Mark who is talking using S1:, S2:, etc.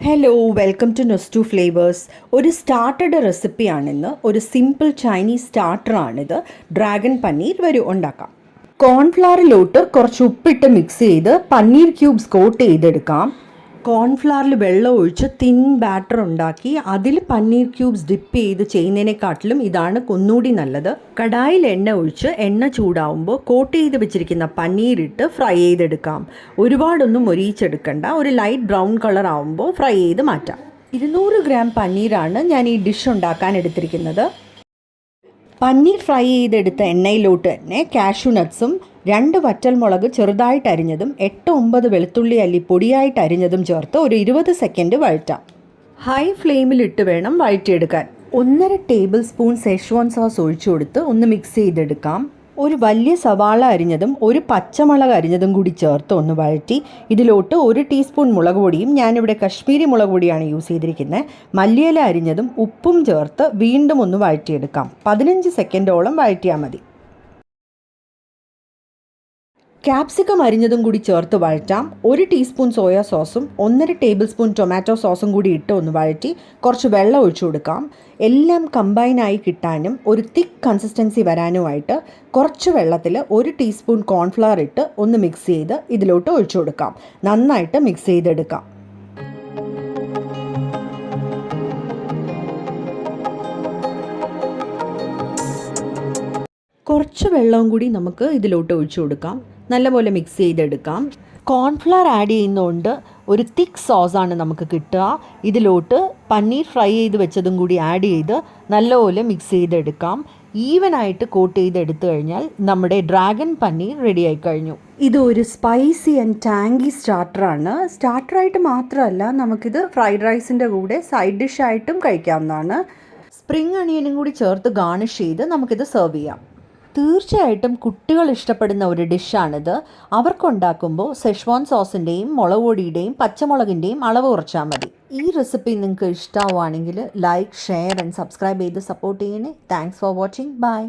S1: Hello welcome to Nostu Flavours. ഒരു started റെസിപ്പിയാണിന്ന്. ഒരു സിമ്പിൾ ചൈനീസ് സ്റ്റാർട്ടറാണിത്. ഡ്രാഗൺ പനീർ ഉണ്ടാക്കാം. കോൺഫ്ലവറിലോട്ട് കുറച്ച് ഉപ്പിട്ട് മിക്സ് ചെയ്ത് പനീർ ക്യൂബ്സ് കോട്ട് ചെയ്തെടുക്കാം. കോൺഫ്ലവറിൽ വെള്ളം ഒഴിച്ച് തിൻ ബാറ്റർ ഉണ്ടാക്കി അതിൽ പനീർ ക്യൂബ്സ് ഡിപ്പ് ചെയ്ത് ചെയ്യുന്നതിനെക്കാട്ടിലും ഇതാണ് ഒന്നുകൂടി നല്ലത്. കടായിൽ എണ്ണ ഒഴിച്ച് എണ്ണ ചൂടാവുമ്പോൾ കോട്ട് ചെയ്ത് വെച്ചിരിക്കുന്ന പനീരിട്ട് ഫ്രൈ ചെയ്തെടുക്കാം. ഒരുപാടൊന്നും മൊരിയിച്ചെടുക്കണ്ട. ഒരു ലൈറ്റ് ബ്രൗൺ കളർ ആവുമ്പോൾ ഫ്രൈ ചെയ്ത് മാറ്റാം. 200 ഗ്രാം പനീറാണ് ഞാൻ ഈ ഡിഷ് ഉണ്ടാക്കാൻ എടുത്തിരിക്കുന്നത്. പനീർ ഫ്രൈ ചെയ്തെടുത്ത എണ്ണയിലോട്ട് തന്നെ കാഷ്യൂ നട്ട്സും 2 വറ്റൽമുളക് ചെറുതായിട്ട് അരിഞ്ഞതും 8-9 വെളുത്തുള്ളി അല്ലി പൊടിയായിട്ട് അരിഞ്ഞതും ചേർത്ത് ഒരു 20 സെക്കൻഡ് വഴറ്റാം. ഹൈ ഫ്ലെയിമിലിട്ട് വേണം വഴറ്റിയെടുക്കാൻ. 1.5 ടേബിൾ സ്പൂൺ സെഷ്വാൻ സോസ് ഒഴിച്ചു കൊടുത്ത് ഒന്ന് മിക്സ് ചെയ്തെടുക്കാം. ഒരു വലിയ സവാള അരിഞ്ഞതും ഒരു പച്ചമുളക് അരിഞ്ഞതും കൂടി ചേർത്ത് ഒന്ന് വഴറ്റി ഇതിലോട്ട് 1 ടീസ്പൂൺ മുളക് പൊടിയും, ഞാനിവിടെ കശ്മീരി മുളക് പൊടിയാണ് യൂസ് ചെയ്തിരിക്കുന്നത്, മല്ലിയില അരിഞ്ഞതും ഉപ്പും ചേർത്ത് വീണ്ടും ഒന്ന് വഴറ്റിയെടുക്കാം. 15 സെക്കൻഡോളം വഴറ്റിയാൽ മതി. ക്യാപ്സിക്കം അരിഞ്ഞതും കൂടി ചേർത്ത് വഴറ്റാം. 1 ടീസ്പൂൺ സോയാ സോസും 1.5 ടേബിൾ സ്പൂൺ ടൊമാറ്റോ സോസും കൂടി ഇട്ട് ഒന്ന് വഴറ്റി കുറച്ച് വെള്ളം ഒഴിച്ചു കൊടുക്കാം. എല്ലാം കമ്പൈനായി കിട്ടാനും ഒരു തിക്ക് കൺസിസ്റ്റൻസി വരാനുമായിട്ട് കുറച്ച് വെള്ളത്തിൽ 1 ടീസ്പൂൺ കോൺഫ്ലവർ ഇട്ട് ഒന്ന് മിക്സ് ചെയ്ത് ഇതിലോട്ട് ഒഴിച്ചു കൊടുക്കാം. നന്നായിട്ട് മിക്സ് ചെയ്തെടുക്കാം. കുറച്ച് വെള്ളവും കൂടി നമുക്ക് ഇതിലോട്ട് ഒഴിച്ചു കൊടുക്കാം. നല്ലപോലെ മിക്സ് ചെയ്തെടുക്കാം. കോൺഫ്ലവർ ആഡ് ചെയ്യുന്നതുകൊണ്ട് ഒരു തിക്ക് സോസാണ് നമുക്ക് കിട്ടുക. ഇതിലോട്ട് പനീർ ഫ്രൈ ചെയ്ത് വെച്ചതും കൂടി ആഡ് ചെയ്ത് നല്ലപോലെ മിക്സ് ചെയ്തെടുക്കാം. ഈവനായിട്ട് കോട്ട് ചെയ്തെടുത്തു കഴിഞ്ഞാൽ നമ്മുടെ ഡ്രാഗൺ പനീർ റെഡി ആയി കഴിഞ്ഞു. ഇത് ഒരു സ്പൈസി ആൻഡ് ടാങ്കി സ്റ്റാർട്ടറാണ്. സ്റ്റാർട്ടറായിട്ട് മാത്രമല്ല, നമുക്കിത് ഫ്രൈഡ് റൈസിൻ്റെ കൂടെ സൈഡ് ഡിഷായിട്ടും കഴിക്കാവുന്നതാണ്. സ്പ്രിംഗ് അണിയനും കൂടി ചേർത്ത് ഗാർണിഷ് ചെയ്ത് നമുക്കിത് സെർവ് ചെയ്യാം. തീർച്ചയായിട്ടും കുട്ടികൾ ഇഷ്ടപ്പെടുന്ന ഒരു ഡിഷാണിത്. അവർക്കുണ്ടാക്കുമ്പോൾ സെഷ്വാൻ സോസിൻ്റെയും മുളക് പൊടിയുടെയും പച്ചമുളകിൻ്റെയും അളവ് കുറച്ചാൽ മതി. ഈ റെസിപ്പി നിങ്ങൾക്ക് ഇഷ്ടമാവുകയാണെങ്കിൽ ലൈക്ക്, ഷെയർ ആൻഡ് സബ്സ്ക്രൈബ് ചെയ്ത് സപ്പോർട്ട് ചെയ്യണേ. Thanks for watching. ബൈ.